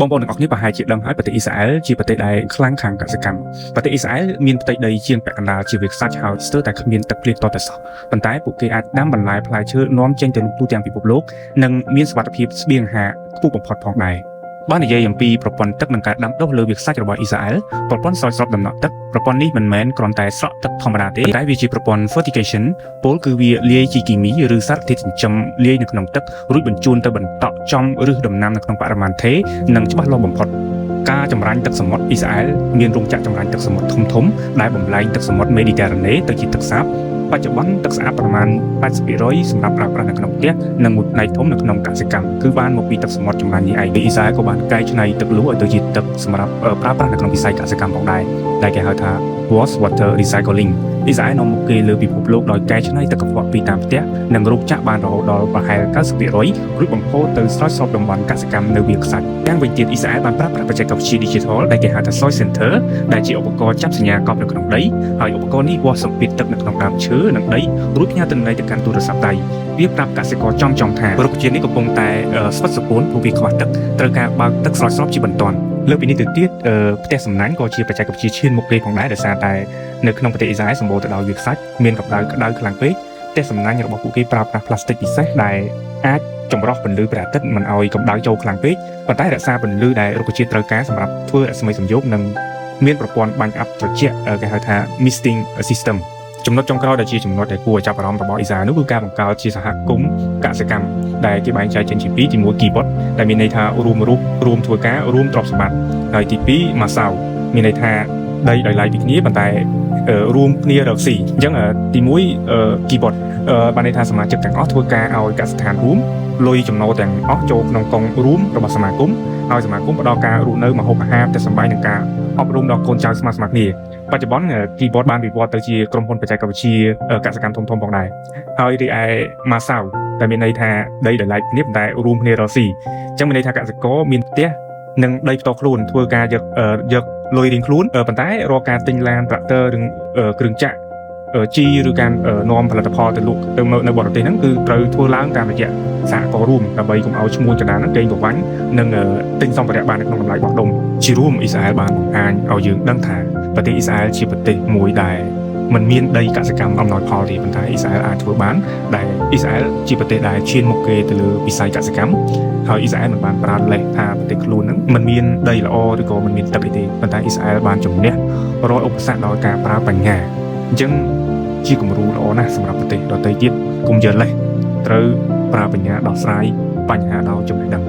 បងប្អូនទាំងអស់គ្នាប្រហែលជាដឹងហើយប្រទេសអ៊ីស្រាអែលជាប្រទេសដែលខ្លាំងខាងកសិកម្មប្រទេសអ៊ីស្រាអែលមានផ្ទៃដីជាងពាក់កណ្ដាលជាវាលខ្សាច់ហើយស្ទើរតែគ្មានទឹកភ្លៀងទាល់តែសោះប៉ុន្តែពួកគេអាចដាំបន្លែផ្លែឈើនាំចេញទៅទូទាំងពិភពលោកនិងមានសុវត្ថិភាពស្បៀងអាហារខ្ពស់បំផុតផងដែរបើនិយាយអំពីប្រព័ន្ធទឹកនិងការដាំដុះលើវាលខ្សាច់របស់អ៊ីស្រាអែលប្រព័ន្ធស្រោចស្រពដំណក់ទឹកប្រព័ន្ធនេះមិនមែនគ្រាន់តែស្រក់ទឹកធម្មតាទេតែវាជាប្រព័ន្ធ fertigation ពោលគឺវាលាយជីគីមីឬសារធាតុចិញ្ចឹមលាយនៅក្នុងទឹករួចបញ្ជូនទៅបន្តក់ចំឬដំណាំនៅក្នុងបរិមាណថេរនិងច្បាស់លាស់បំផុតការចម្រាញ់ទឹកសមុទ្រអ៊ីស្រាអែលមានរោងចក្រចម្រាញ់ទឹកសមុទ្រធំៗដែលបំលែងទឹកសមុទ្រមេឌីតេរ៉ាណេទៅជាទឹកសាបបច្ចុប្បន្នទឹកស្អាតប្រមាណ 80% សម្រាប់ប្រើប្រាស់នៅក្នុងផ្ទះនិងមួយផ្នែកធំនៅក្នុងកសិកម្មគឺបានមកពីទឹកសមុទ្រចម្រាញ់នេះឯងអ៊ីស្រាអែលក៏បានកែច្នៃទឹកលូឲ្យទៅជាទឹកសម្រាប់ប្រើប្រាស់នៅក្នុងវិស័យកសិកម្មផងដែរដែលគេហៅថា waste water recycling អ៊ីស្រាអែលនាំមុខគេលើពិភពលោកដោយកែច្នៃទឹកកខ្វក់ពីតាមផ្ទះនិងរោងចក្របានរហូតដល់ប្រហែល 90% រួចបំផុតទៅស្រោចស្រពតំបន់កសិកម្មនៅវាលខ្សាច់ទាំងវិញទៀតអ៊ីស្រាអែលបានប្រើប្រាស់បច្ចេកវិទ្យា Digital ដែលគេហៅថា Soil Sensor ដែលជាឧបករណ៍ចាប់សញ្ញាកប់នៅក្នុងដីហើយឧបករណ៍នេះវាស់សម្ពាធទឹកនៅក្នុងដើមឈើនិងដីរួចផ្ញើទិន្នន័យទៅកាន់ទូរស័ព្ទដៃវាប្រាប់កសិករចំថារុក្ខជាតិនេះកំពុងតែស្វិតសពួនព្រោះវាខ្វះទឹកត្រូវការបើកទឹកស្រោចស្រពជាបន្ទាន់លើពីនេះទៅទៀតផ្ទះសំណាញ់ក៏ជាបច្ចេកវិទ្យាឈានមុខគេផងដែរដោយសារតែនៅក្នុងប្រទេសអ៊ីស្រាអែលសម្បូរទៅដោយវាលខ្សាច់មានកម្ដៅក្តៅខ្លាំងពេកផ្ទះសំណាញ់របស់ពួកគេប្រើប្រាស់ផ្លាស្ទិកពិសេសដែលអាចចម្រោះពន្លឺព្រះអាទិត្យមិនឲ្យកម្ដៅចូលខ្លាំងពេកប៉ុន្តែរក្សាពន្លឺដែលរុក្ខជាតិត្រូវការសម្រាប់ធ្វើរស្មីសំយោគនិងមានប្រព័ន្ធបាញ់អាប់ត្រជាក់គេហៅថា misting system ចំណុចចុងក្រោយដែលជាចំណុចដែលគួរឲ្យចាប់អារម្មណ៍របស់អ៊ីស្រាអែលនោះគឺការបង្កើតជាសហគមន៍កសិកម្មដែលគេបែងចែកចេញជាពីរទី1 keyboard ដែលមានន័យថារួមរូបរួមធ្វើការរួមទ្រព្យសម្បត្តិហើយទី2 Masao មានន័យថាដីដោយឡែកពីគ្នាប៉ុន្តែរួមគ្នារកស៊ីអញ្ចឹងទី1 keyboard បានន័យថាសមាជិកទាំងអស់ធ្វើការឲ្យកសិដ្ឋានរួមលុយចំណូលទាំងអស់ចូលក្នុងកងរួមរបស់សមាគមហើយសមាគមផ្ដល់ការរស់នៅម្ហូបអាហារផ្ទះសម្បែងនិងការអប់រំដល់កូនចៅស្មើៗគ្នាបច្ចុប្បន្ន keyboard បានវិវត្តទៅជាក្រុមហ៊ុនបច្ចេកវិទ្យាកសិកម្មធំៗផងដែរហើយរីឯ Masao ដែលមានន័យថាដីដោយឡែកគ្នាប៉ុន្តែរួមគ្នារកស៊ីអញ្ចឹងមានន័យថាកសិករមានផ្ទះនិងដីផ្ទាល់ខ្លួនធ្វើការយកលុយរៀងខ្លួនប៉ុន្តែរកការទិញឡានត្រាក់ទ័រឬគ្រឿងចក្រជីឬការនាំផលិតផលទៅលក់ទៅនៅបរទេសហ្នឹងគឺត្រូវធ្វើឡើងតាមរយៈសហគមន៍រួមដើម្បីកុំឲ្យឈ្មួញចរាហ្នឹងកេងប្រវ័ញ្ចនិងទិញសម្ភារៈបាននៅក្នុងតម្លៃបោះដុំជារួមអ៊ីស្រាអែលបានបង្ហាញឲ្យយើងដឹងថាប្រទេសអ៊ីស្រាអែលជាប្រទេសមួយដែលមិនមានដីកសិកម្មអំណោយផលទេប៉ុន្តែអ៊ីស្រាអែលអាចធ្វើបានដែលអ៊ីស្រាអែលជាប្រទេសដែលឈានមុខគេទៅលើវិស័យកសិកម្មហើយអ៊ីស្រាអែលមិនបានប្រើលេសថាប្រទេសខ្លួនហ្នឹងមិនមានដីល្អឬក៏មិនមានទឹកអីទេប៉ុន្តែអ៊ីស្រាអែលបានជំនះរាល់ឧបសគ្គដោយការប្រើបញ្ញាអញ្ចឹងជាគំរូល្អណាស់សម្រាប់ប្រទេសដទៃទៀតកុំយកលេសត្រូវប្រើបញ្ញាដោះស្រាយបញ្ហាដោយចំណេះដឹង